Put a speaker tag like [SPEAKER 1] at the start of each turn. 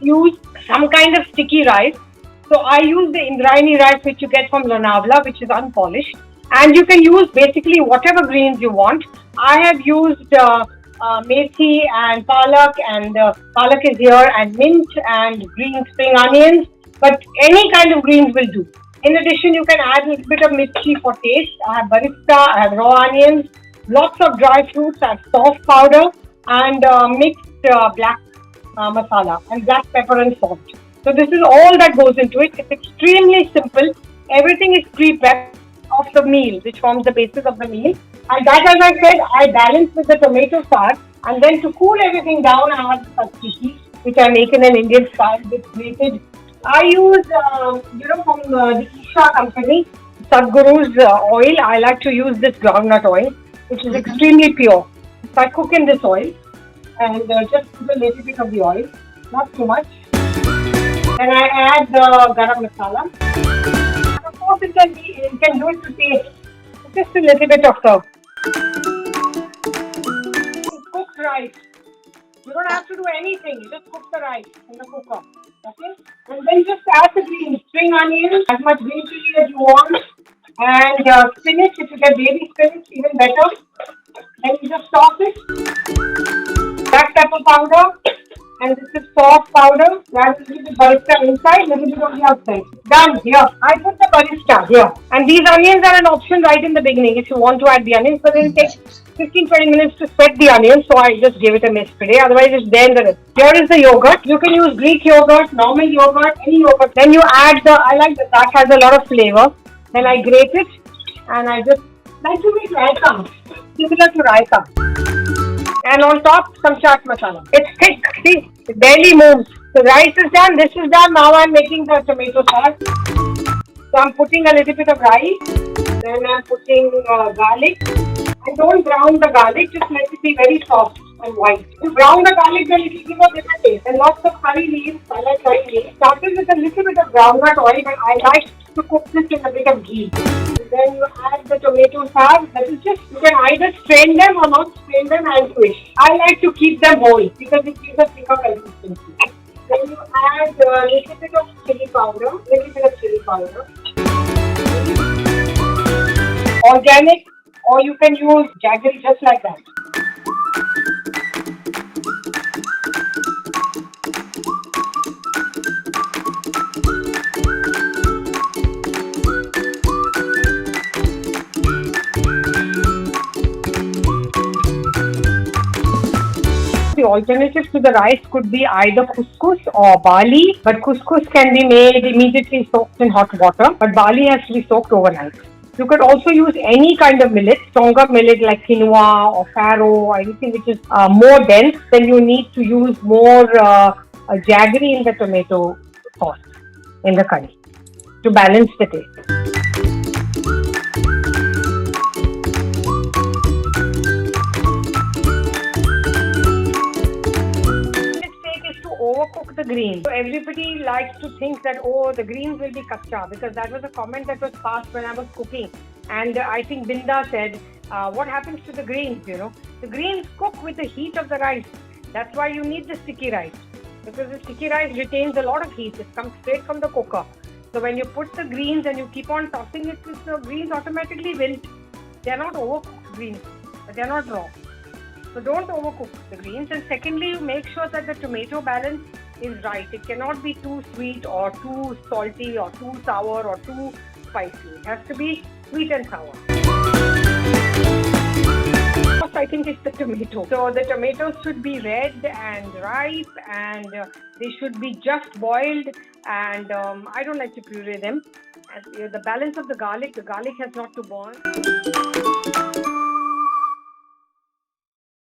[SPEAKER 1] use some kind of sticky rice. So I use the Indrayani rice which you get from Lonavala, which is unpolished. And you can use basically whatever greens you want. I have used methi and palak is here, and mint and green spring onions. But any kind of greens will do. In addition, you can add a little bit of mirchi for taste. I have barista, I have raw onions, lots of dry fruits, I have soft powder, and mixed black masala and black pepper and salt. So this is all that goes into it. It's extremely simple. Everything is pre-prepped of the meal, which forms the basis of the meal. And that, as I said, I balance with the tomato sauce. And then to cool everything down, I have the Tatziki, which I make in an Indian style with grated. I use, from the Isha company, Sadhguru's oil. I like to use this groundnut oil, which is extremely pure. So I cook in this oil and just put a little bit of the oil, not too much. Then I add the garam masala. And of course, you can do it to taste. Just a little bit of the cooked rice. You don't have to do anything. You just cook the rice in the cooker. Okay? And then just add the green spring onions, as much green chili as you want, and spinach. If you get baby spinach, even better. Then you just toss it. Black pepper powder. And this is soft powder. That's a little bit barista inside, little bit on the outside. Done. Here. I put the barista here. And these onions are an option right in the beginning if you want to add the onions. But then it takes 15-20 minutes to sweat the onions. So I just gave it a miss today. Otherwise, it's there in the rest. Here is the yogurt. You can use Greek yogurt, normal yogurt, any yogurt. Then you add I like that has a lot of flavor. Then I grate it. And I just like to make raita. Similar to raita. And on top, some chaat masala. It's thick. See, it barely moves. The rice is done. This is done. Now I'm making the tomato sauce. So I'm putting a little bit of rice. Then I'm putting garlic. And don't brown the garlic. Just let it be very soft and white. If you brown the garlic, then it will give a different taste. And lots of curry leaves. I like curry leaves. Started with a little bit of groundnut oil, but I like to cook this in a bit of ghee. Then you add the tomato sauce. That is just, you can either strain them or not strain them as you wish. I like to keep them whole because it gives a thicker consistency. Then you add a little bit of chili powder, organic, or you can use jaggery just like that. The alternative to the rice could be either couscous or barley, but couscous can be made immediately soaked in hot water, but barley has to be soaked overnight. You could also use any kind of millet, stronger millet like quinoa or farro or anything which is more dense. Then you need to use more jaggery in the tomato sauce, in the curry, to balance the taste. Overcook the greens. So everybody likes to think that, oh, the greens will be kacha, because that was a comment that was passed when I was cooking. And I think Binda said, what happens to the greens, The greens cook with the heat of the rice. That's why you need the sticky rice. Because the sticky rice retains a lot of heat. It comes straight from the cooker. So when you put the greens and you keep on tossing it, the greens automatically wilt. They are not overcooked greens, but they are not raw. So don't overcook the greens. And secondly, you make sure that the tomato balance is right. It cannot be too sweet or too salty or too sour or too spicy. It has to be sweet and sour. First, I think it's the tomato. So the tomatoes should be red and ripe, and they should be just boiled. And I don't like to puree them. And the balance of the garlic has not to burn.